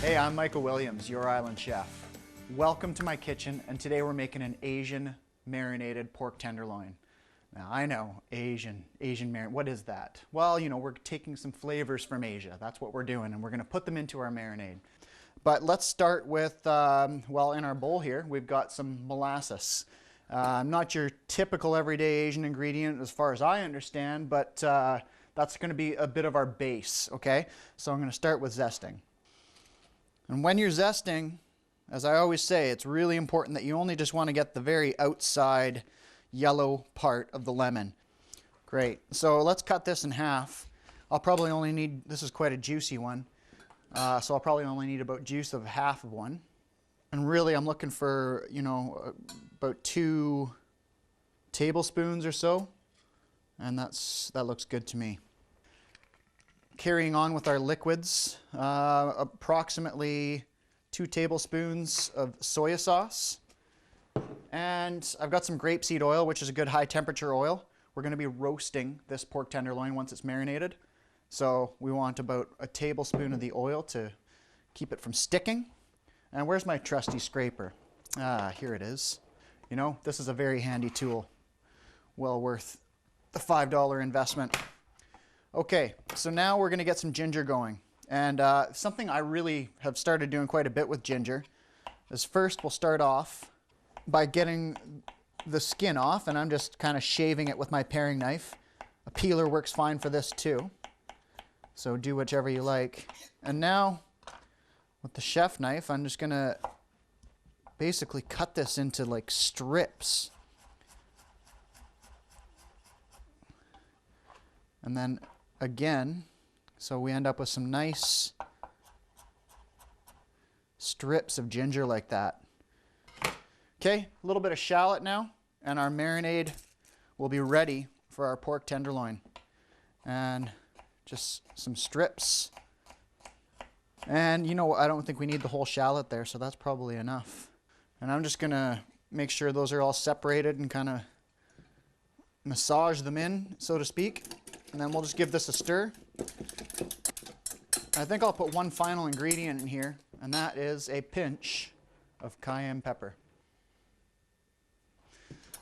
Hey, I'm Michael Williams, your island chef. Welcome to my kitchen, and today we're making an Asian marinated pork tenderloin. Now, I know, Asian marinade, what is that? Well, you know, we're taking some flavors from Asia. That's what we're doing, and we're gonna put them into our marinade. But let's start with, well, in our bowl here, we've got some molasses. Not your typical everyday Asian ingredient as far as I understand, but that's gonna be a bit of our base, okay? So I'm gonna start with zesting. And when you're zesting, as I always say, it's really important that you only just want to get the very outside yellow part of the lemon. Great. So let's cut this in half. I'll probably only need, this is quite a juicy one, so I'll probably only need about juice of half of one. And really I'm looking for, you know, about 2 tablespoons or so. And that looks good to me. Carrying on with our liquids, approximately 2 tablespoons of soy sauce. And I've got some grapeseed oil, which is a good high temperature oil. We're going to be roasting this pork tenderloin once it's marinated. So we want about a tablespoon of the oil to keep it from sticking. And where's my trusty scraper? Ah, here it is. You know, this is a very handy tool. Well worth the $5 investment. Okay, so now we're going to get some ginger going. And something I really have started doing quite a bit with ginger is first we'll start off by getting the skin off, and I'm just kind of shaving it with my paring knife. A peeler works fine for this too, so do whichever you like. And now with the chef knife, I'm just going to basically cut this into like strips. And then again, so we end up with some nice strips of ginger like that. Okay, a little bit of shallot now, and our marinade will be ready for our pork tenderloin. And just some strips. And you know, I don't think we need the whole shallot there, so that's probably enough. And I'm just gonna make sure those are all separated and kind of massage them in, so to speak. And then we'll just give this a stir. I think I'll put one final ingredient in here, and that is a pinch of cayenne pepper.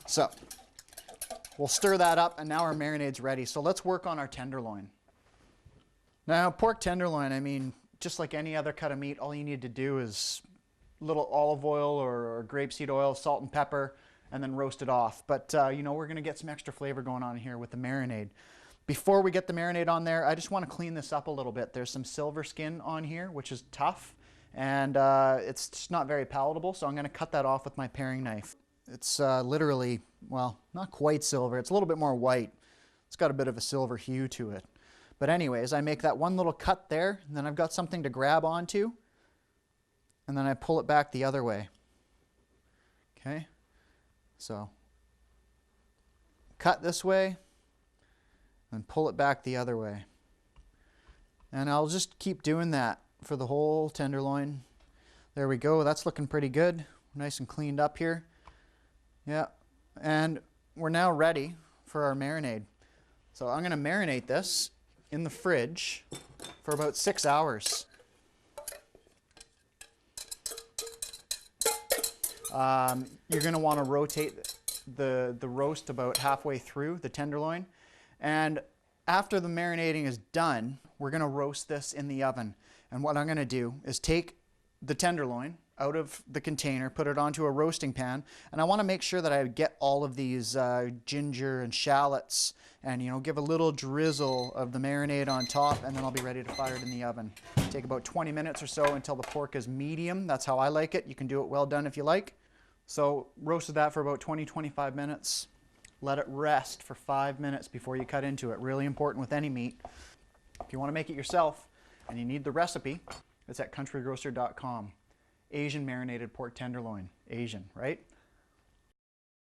So we'll stir that up, and now our marinade's ready. So let's work on our tenderloin. Now, pork tenderloin, I mean, just like any other cut of meat, all you need to do is a little olive oil or grapeseed oil, salt and pepper, and then roast it off. But you know, we're going to get some extra flavor going on here with the marinade. Before we get the marinade on there, I just want to clean this up a little bit. There's some silver skin on here, which is tough, and it's just not very palatable, so I'm going to cut that off with my paring knife. It's literally, well, not quite silver. It's a little bit more white. It's got a bit of a silver hue to it. But anyways, I make that one little cut there, and then I've got something to grab onto, and then I pull it back the other way. Okay, so cut this way, and pull it back the other way. And I'll just keep doing that for the whole tenderloin. There we go. That's looking pretty good. Nice and cleaned up here. Yeah. And we're now ready for our marinade. So I'm going to marinate this in the fridge for about 6 hours. You're going to want to rotate the roast about halfway through the tenderloin. And after the marinating is done, we're going to roast this in the oven. And what I'm going to do is take the tenderloin out of the container, put it onto a roasting pan, and I want to make sure that I get all of these ginger and shallots, and you know, give a little drizzle of the marinade on top, and then I'll be ready to fire it in the oven. Take about 20 minutes or so until the pork is medium. That's how I like it. You can do it well done if you like. So roasted that for about 20-25 minutes. Let it rest for 5 minutes before you cut into it. Really important with any meat. If you want to make it yourself and you need the recipe, it's at countrygrocer.com. Asian marinated pork tenderloin. Asian, right?